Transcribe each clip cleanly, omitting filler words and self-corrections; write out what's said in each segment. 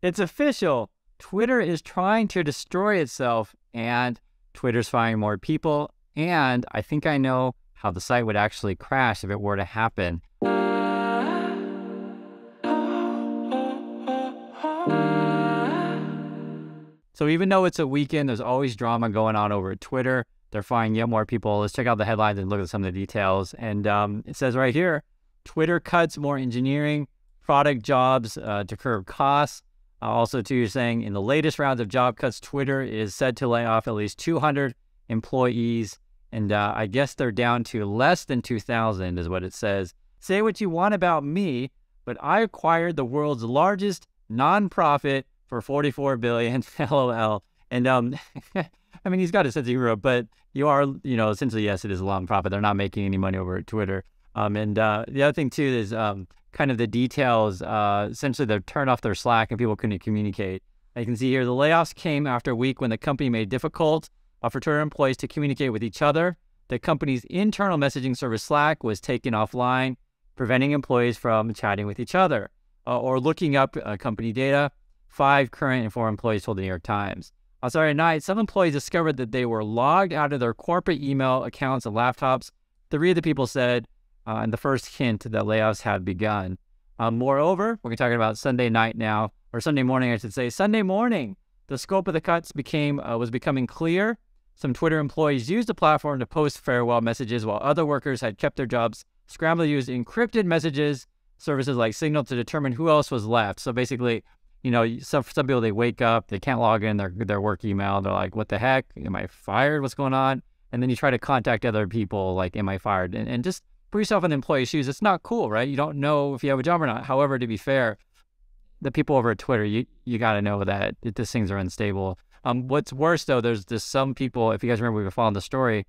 It's official. Twitter is trying to destroy itself, and Twitter's firing more people. And I think I know how the site would actually crash if it were to happen. So even though it's a weekend, there's always drama going on over at Twitter. They're firing yet more people. Let's check out the headlines and look at some of the details. And it says right here, Twitter cuts more engineering, product jobs to curb costs. Also, too, you're saying in the latest rounds of job cuts, Twitter is said to lay off at least 200 employees. And I guess they're down to less than 2,000 is what it says. Say what you want about me, but I acquired the world's largest nonprofit for $44 billion, LOL. And I mean, he's got a sense of humor, but you are, essentially, yes, it is a nonprofit. They're not making any money over at Twitter. And the other thing, too, is kind of the details. Essentially, they've turned off their Slack and people couldn't communicate. You can see here, the layoffs came after a week when the company made it difficult for Twitter employees to communicate with each other. The company's internal messaging service Slack was taken offline, preventing employees from chatting with each other or looking up company data. 5 current and former employees told the New York Times. Saturday night, some employees discovered that they were logged out of their corporate email accounts and laptops. 3 of the people said, and the first hint that layoffs had begun. Moreover, we're talking about Sunday night now, or Sunday morning, I should say. Sunday morning, the scope of the cuts was becoming clear. Some Twitter employees used the platform to post farewell messages, while other workers had kept their jobs, scrambled to use encrypted messages, services like Signal to determine who else was left. So basically, some people, they wake up, they can't log in their work email. They're like, what the heck? Am I fired? What's going on? And then you try to contact other people like, am I fired? And just put yourself in the employee's shoes. It's not cool, right? You don't know if you have a job or not. However, to be fair, the people over at Twitter, you got to know that these things are unstable. What's worse, though, there's just some people, if you guys remember, we've followed the story,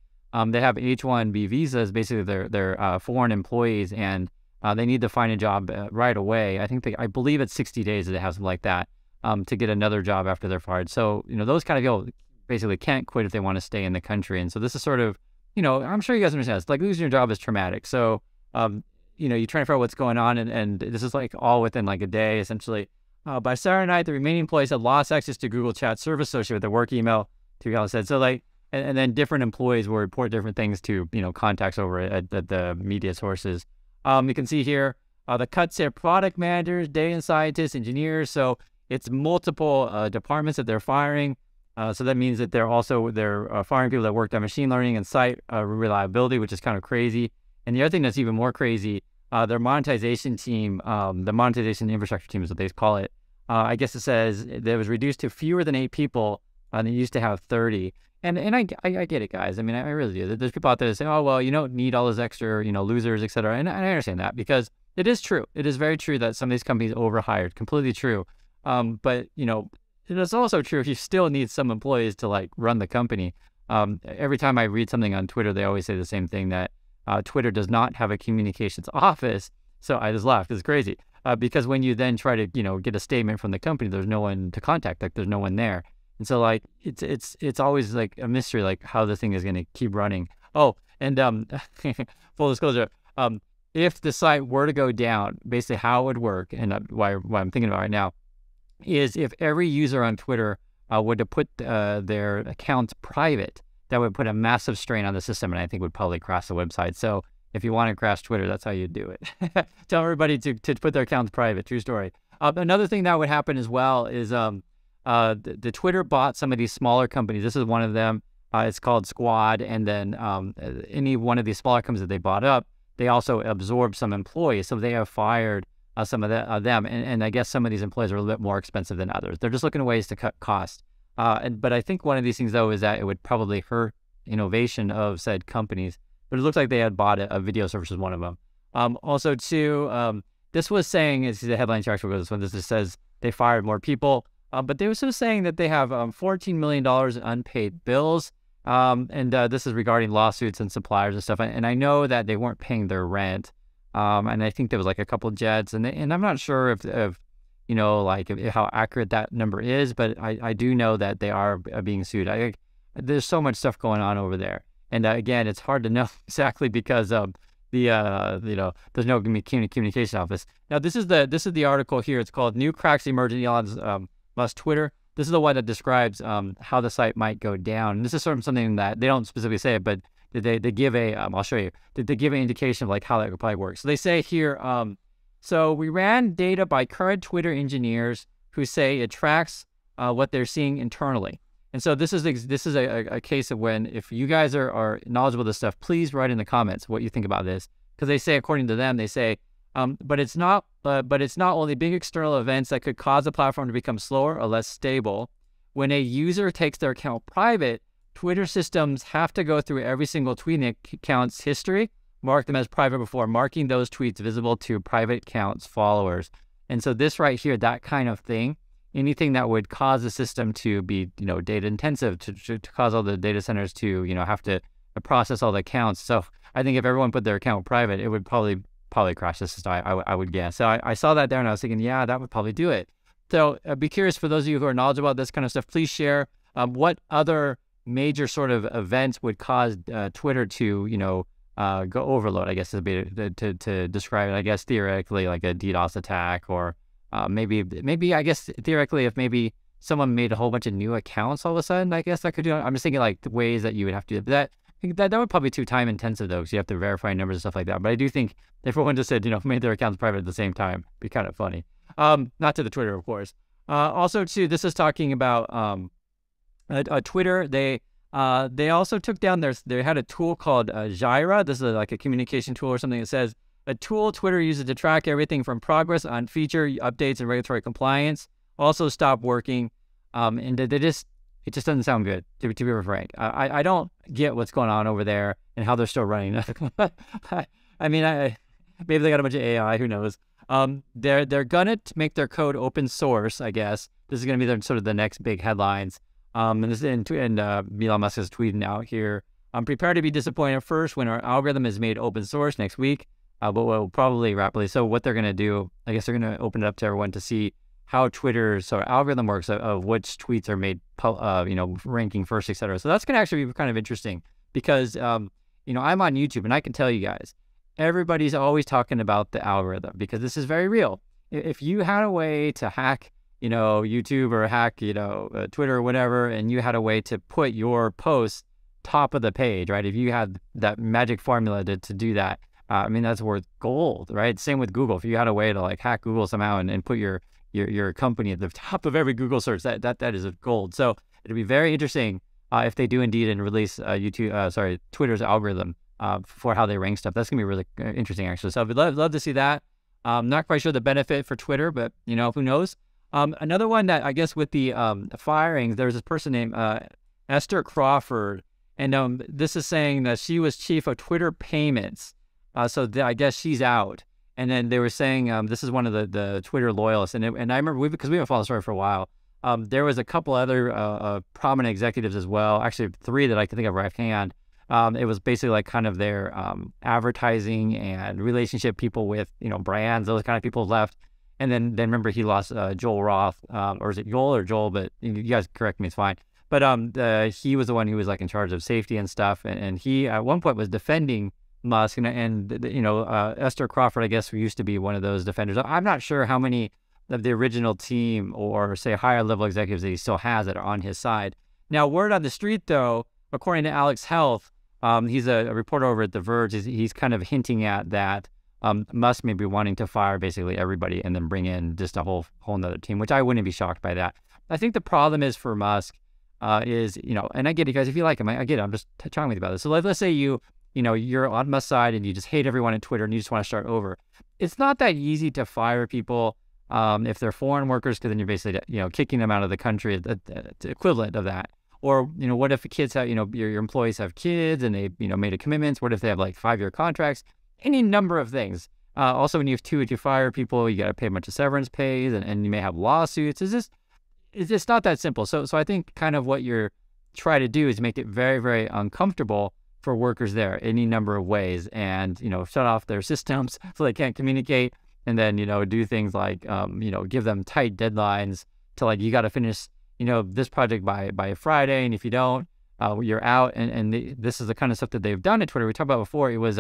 they have H-1B visas. Basically, they're foreign employees, and they need to find a job right away. I believe it's 60 days that they have something like that to get another job after they're fired. So, those kind of people basically can't quit if they want to stay in the country. And so this is sort of, I'm sure you guys understand. It's like losing your job is traumatic. So, you're trying to figure out what's going on. And this is like all within like a day, essentially. By Saturday night, the remaining employees had lost access to Google Chat service associated with their work email, to be said. So like, and then different employees will report different things to, contacts over at the media sources. You can see here, the cuts here, product managers, data scientists, engineers. So it's multiple departments that they're firing. So that means that they're firing people that worked on machine learning and site reliability, which is kind of crazy. And the other thing that's even more crazy, their monetization team, the monetization infrastructure team is what they call it. I guess it says that it was reduced to fewer than 8 people, and it used to have 30. And I get it, guys. I mean, I really do. There's people out there that say, oh, well, you don't need all this extra, losers, et cetera. And I understand that because it is true. It is very true that some of these companies overhired. Completely true. But, it's also true if you still need some employees to like run the company. Every time I read something on Twitter, they always say the same thing, that Twitter does not have a communications office. So I just laughed. It's crazy because when you then try to, get a statement from the company, there's no one to contact. Like there's no one there. And so like, it's always like a mystery, like how the thing is going to keep running. Oh, and full disclosure, if the site were to go down, basically how it would work, and why I'm thinking about right now, is if every user on Twitter were to put their accounts private, that would put a massive strain on the system, and I think would probably crash the website. So if you want to crash Twitter, that's how you do it. Tell everybody to put their accounts private. True story. Another thing that would happen as well is the Twitter bought some of these smaller companies. This is one of them. It's called Squad. And then any one of these smaller companies that they bought up, they also absorbed some employees. So they have fired some of them. And I guess some of these employees are a little bit more expensive than others. They're just looking at ways to cut costs. But I think one of these things, though, is that it would probably hurt innovation of said companies. But it looks like they had bought a video service as one of them. Also, too, this was saying, as the headline here actually goes, when this says they fired more people. But they were also saying that they have $14 million in unpaid bills. And this is regarding lawsuits and suppliers and stuff. And I know that they weren't paying their rent. And I think there was like a couple of jets. And I'm not sure if how accurate that number is, but I do know that they are being sued. There's so much stuff going on over there. And again, it's hard to know exactly because there's no communication office. Now this is the article here. It's called "New Cracks Emerge in Elon's Musk Twitter." This is the one that describes how the site might go down. And this is sort of something that they don't specifically say it, but they give a I'll show you. They give an indication of like how that could probably work. So they say here, so we ran data by current Twitter engineers who say it tracks what they're seeing internally. And so this is a case of when, if you guys are knowledgeable of this stuff, please write in the comments what you think about this, because they say, according to them, they say, but it's not only big external events that could cause the platform to become slower or less stable. When a user takes their account private, Twitter systems have to go through every single tweet account's history, mark them as private before marking those tweets visible to private accounts followers. And so this right here, that kind of thing, anything that would cause the system to be, data intensive, to cause all the data centers to, have to process all the accounts. So I think if everyone put their account private, it would probably crash the system, I would guess. So I saw that there and I was thinking, yeah, that would probably do it. So I'd be curious, for those of you who are knowledgeable about this kind of stuff, please share what other major sort of events would cause Twitter to, go overload, I guess, to describe it, I guess, theoretically, like a DDoS attack, or maybe I guess theoretically, if maybe someone made a whole bunch of new accounts all of a sudden, I guess that could do it. I'm just thinking like the ways that you would have to do that. I think that would probably be too time intensive though, because you have to verify numbers and stuff like that. But I do think if everyone just said, made their accounts private at the same time, it'd be kind of funny. Not to the Twitter, of course. Also too, this is talking about Twitter. They also took down they had a tool called Jira. This is like a communication tool or something. That says a tool Twitter uses to track everything from progress on feature updates and regulatory compliance also stopped working. And it just doesn't sound good, to be frank. I don't get what's going on over there and how they're still running. I mean, maybe they got a bunch of AI, who knows? They're gonna make their code open source, I guess. This is gonna be sort of the next big headlines. And Elon Musk is tweeting out here, I'm prepared to be disappointed at first when our algorithm is made open source next week, but we'll probably rapidly. So what they're going to do, I guess they're going to open it up to everyone to see how Twitter's sort of algorithm works of which tweets are made, ranking first, etc. So that's going to actually be kind of interesting because, I'm on YouTube and I can tell you guys, everybody's always talking about the algorithm because this is very real. If you had a way to hack YouTube or hack, Twitter or whatever, and you had a way to put your posts top of the page, right? If you had that magic formula to do that, that's worth gold, right? Same with Google. If you had a way to like hack Google somehow and put your company at the top of every Google search, that is gold. So it'll be very interesting if they do indeed and release Twitter's algorithm for how they rank stuff. That's gonna be really interesting, actually. So I'd love to see that. Not quite sure the benefit for Twitter, but who knows? Another one that I guess with the firings, there's this person named Esther Crawford, and this is saying that she was chief of Twitter payments. So I guess she's out. And then they were saying this is one of the Twitter loyalists, and I remember because we haven't followed the story for a while. There was a couple other prominent executives as well, actually 3 that I can think of right hand. It was basically like kind of their advertising and relationship people with brands. Those kind of people left. And then remember he lost Joel Roth, or is it Joel or Joel? But you guys correct me, it's fine. But he was the one who was like in charge of safety and stuff. And he at one point was defending Musk. And Esther Crawford, I guess, who used to be one of those defenders. I'm not sure how many of the original team or say higher level executives that he still has that are on his side. Now, word on the street, though, according to Alex Health, he's a reporter over at The Verge. He's kind of hinting at that. Musk may be wanting to fire basically everybody and then bring in just a whole nother team, which I wouldn't be shocked by that. I think the problem is for Musk is, and I get it, guys, if you like him, I get it. I'm just chatting with you about this. So let's say you're on Musk's side and you just hate everyone at Twitter and you just want to start over. It's not that easy to fire people if they're foreign workers, because then you're basically, kicking them out of the country, the equivalent of that. Or, what if the kids have, your employees have kids and they, made a commitment? What if they have like 5-year contracts? Any number of things. Also, when you have to fire people, you got to pay a bunch of severance pays, and you may have lawsuits. It's just not that simple. So I think kind of what you're trying to do is make it very, very uncomfortable for workers there any number of ways, and shut off their systems so they can't communicate, and then do things like give them tight deadlines to like you got to finish this project by Friday, and if you don't, you're out. And this is the kind of stuff that they've done at Twitter. We talked about before. It was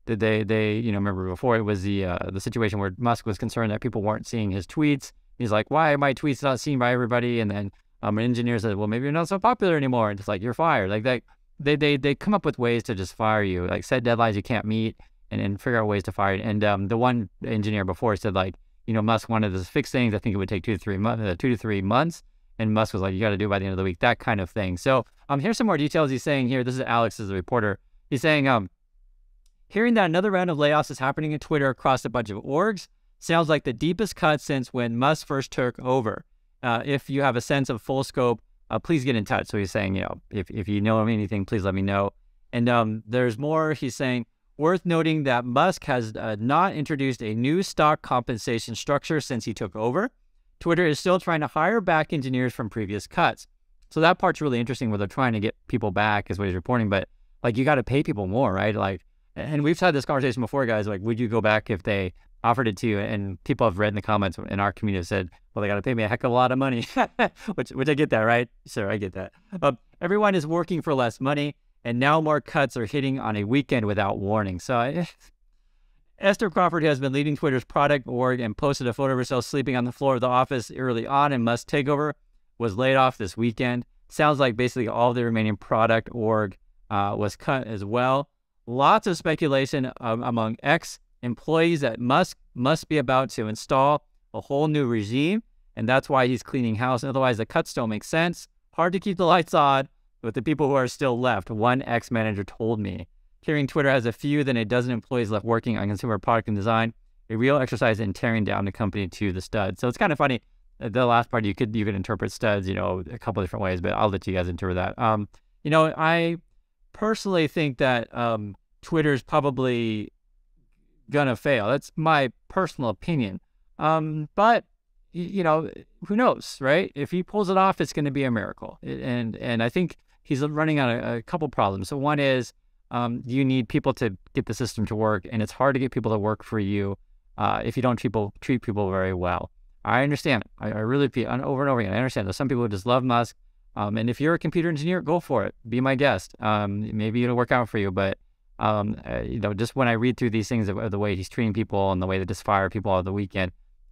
they remember before it was the situation where Musk was concerned that people weren't seeing his tweets. He's like, why are my tweets not seen by everybody? And then an engineer said, well, maybe you're not so popular anymore. And it's like, you're fired. Like that, they come up with ways to just fire you, like set deadlines you can't meet and figure out ways to fire you. And the one engineer before said like, Musk wanted to fix things. I think it would take 2 to 3 months. And Musk was like, you got to do it by the end of the week, that kind of thing. So here's some more details he's saying here. This is Alex as a reporter. He's saying, hearing that another round of layoffs is happening in Twitter across a bunch of orgs sounds like the deepest cut since when Musk first took over. If you have a sense of full scope, please get in touch. So he's saying, if you know of anything, please let me know. And there's more. He's saying, worth noting that Musk has not introduced a new stock compensation structure since he took over. Twitter is still trying to hire back engineers from previous cuts. So that part's really interesting where they're trying to get people back is what he's reporting. But like, you got to pay people more, right? Like, and we've had this conversation before, guys. Like, would you go back if they offered it to you? And people have read in the comments in our community have said, well, they got to pay me a heck of a lot of money, which I get that, right? Sure, I get that. Everyone is working for less money, and now more cuts are hitting on a weekend without warning. So Esther Crawford has been leading Twitter's product org and posted a photo of herself sleeping on the floor of the office early on, and Musk's takeover was laid off this weekend. Sounds like basically all the remaining product org was cut as well. Lots of speculation among ex-employees that Musk must be about to install a whole new regime, and that's why he's cleaning house. Otherwise, the cuts don't make sense. Hard to keep the lights on with the people who are still left, one ex-manager told me. Hearing Twitter has a few than a dozen employees left working on consumer product and design, a real exercise in tearing down the company to the studs. So it's kind of funny. The last part, you could interpret studs, a couple different ways, but I'll let you guys interpret that. I personally think that Twitter's probably gonna fail. That's my personal opinion. But who knows, right? If he pulls it off, it's going to be a miracle. And I think he's running on a couple problems. So one is you need people to get the system to work, and it's hard to get people to work for you if you don't treat people very well. I understand. I really over and over again. I understand. There's some people who just love Musk. And if you're a computer engineer, go for it. Be my guest. Maybe it'll work out for you. But just when I read through these things of the way he's treating people and the way they just fire people on the weekend,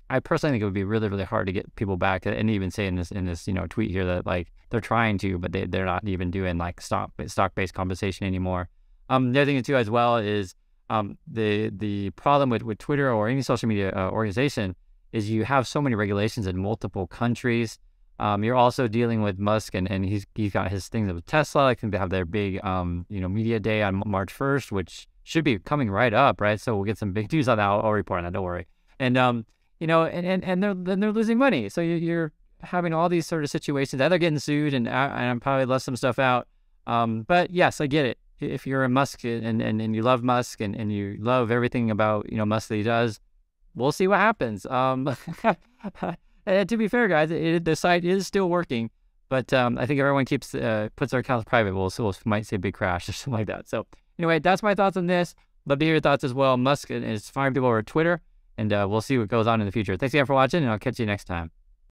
I personally think it would be really, really hard to get people back. And even say in this tweet here that like they're trying to, but they're not even doing like stock-based compensation anymore. The other thing too as well is the problem with Twitter or any social media organization is you have so many regulations in multiple countries. You're also dealing with Musk, and he's got his things with Tesla. I think they have their big media day on March 1st, which should be coming right up, right? So we'll get some big news on that. I'll report on that. Don't worry. And and they're losing money. So you're having all these sort of situations. They're getting sued, and I'm probably left some stuff out. But yes, I get it. If you're a Musk and you love Musk and you love everything about Musk that he does, we'll see what happens. And to be fair, guys, the site is still working, but I think everyone puts their accounts private. So might see a big crash or something like that. So anyway, that's my thoughts on this. Love to hear your thoughts as well. Musk is firing people over Twitter, and we'll see what goes on in the future. Thanks again for watching, and I'll catch you next time.